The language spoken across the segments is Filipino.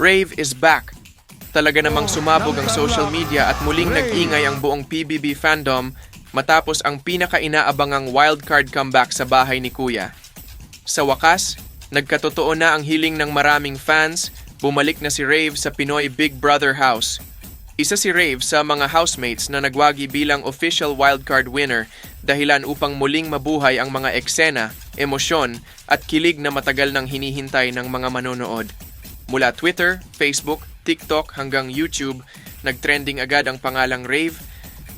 Rave is back. Talaga namang sumabog ang social media at muling nag-ingay ang buong PBB fandom matapos ang pinaka-inaabangang wildcard comeback sa bahay ni Kuya. Sa wakas, nagkatotoo na ang hiling ng maraming fans, bumalik na si Rave sa Pinoy Big Brother house. Isa si Rave sa mga housemates na nagwagi bilang official wildcard winner dahilan upang muling mabuhay ang mga eksena, emosyon at kilig na matagal nang hinihintay ng mga manonood. Mula Twitter, Facebook, TikTok hanggang YouTube, nagtrending agad ang pangalang Rave,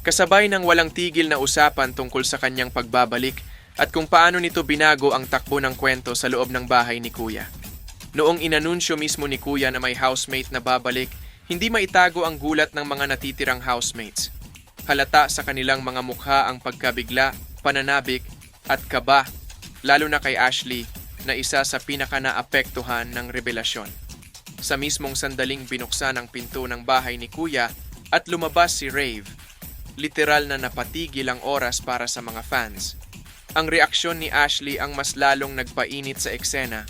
kasabay ng walang tigil na usapan tungkol sa kanyang pagbabalik at kung paano nito binago ang takbo ng kwento sa loob ng bahay ni Kuya. Noong inanunsyo mismo ni Kuya na may housemate na babalik, hindi maitago ang gulat ng mga natitirang housemates. Halata sa kanilang mga mukha ang pagkabigla, pananabik at kaba, lalo na kay Ashley na isa sa pinaka-naapektuhan ng revelasyon. Sa mismong sandaling binuksan ang pinto ng bahay ni Kuya at lumabas si Rave, literal na napatigil ang oras para sa mga fans. Ang reaksyon ni Ashley ang mas lalong nagpainit sa eksena.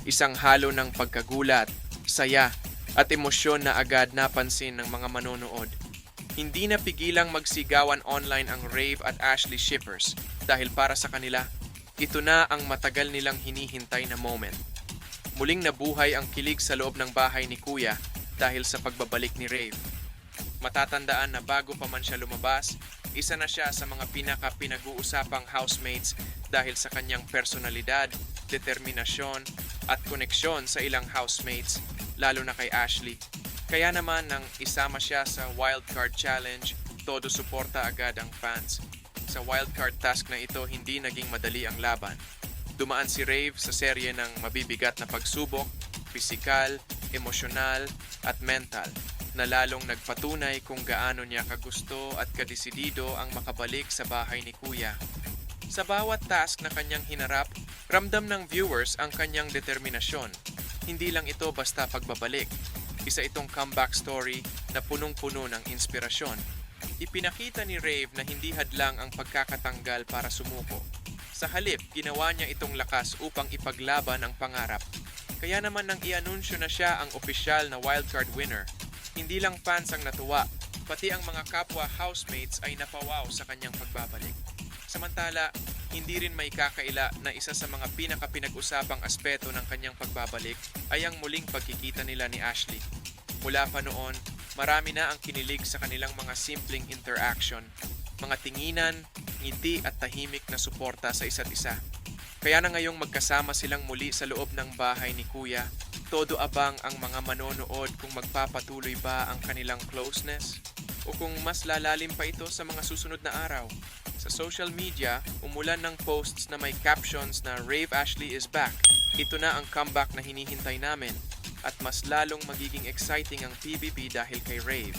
Isang halo ng pagkagulat, saya at emosyon na agad napansin ng mga manonood. Hindi na pigilang magsigawan online ang Rave at Ashley shippers dahil para sa kanila, ito na ang matagal nilang hinihintay na moment. Muling nabuhay ang kilig sa loob ng bahay ni Kuya dahil sa pagbabalik ni Rave. Matatandaan na bago pa man siya lumabas, isa na siya sa mga pinaka-pinag-uusapang housemates dahil sa kanyang personalidad, determinasyon at koneksyon sa ilang housemates, lalo na kay Ashley. Kaya naman nang isama siya sa Wildcard Challenge, todo suporta agad ang fans. Sa wildcard task na ito, hindi naging madali ang laban. Dumaan si Rave sa serye ng mabibigat na pagsubok, pisikal, emosyonal at mental, na lalong nagpatunay kung gaano niya kagusto at kadesidido ang makabalik sa bahay ni Kuya. Sa bawat task na kanyang hinarap, ramdam ng viewers ang kanyang determinasyon. Hindi lang ito basta pagbabalik. Isa itong comeback story na punong-puno ng inspirasyon. Ipinakita ni Rave na hindi hadlang ang pagkakatanggal para sumuko. Sa halip, ginawa niya itong lakas upang ipaglaban ang pangarap. Kaya naman nang i-anunsyo na siya ang opisyal na wildcard winner, hindi lang fans ang natuwa, pati ang mga kapwa housemates ay napawaw sa kanyang pagbabalik. Samantala, hindi rin may kakaila na isa sa mga pinaka-pinag-usapang aspeto ng kanyang pagbabalik ay ang muling pagkikita nila ni Ashley. Mula pa noon, marami na ang kinilig sa kanilang mga simpleng interaction, mga tinginan, ngiti at tahimik na suporta sa isa't isa. Kaya na ngayong magkasama silang muli sa loob ng bahay ni Kuya, todo abang ang mga manonood kung magpapatuloy ba ang kanilang closeness o kung mas lalalim pa ito sa mga susunod na araw. Sa social media, umulan ng posts na may captions na Rave Ashley is back. Ito na ang comeback na hinihintay namin at mas lalong magiging exciting ang PBB dahil kay Rave.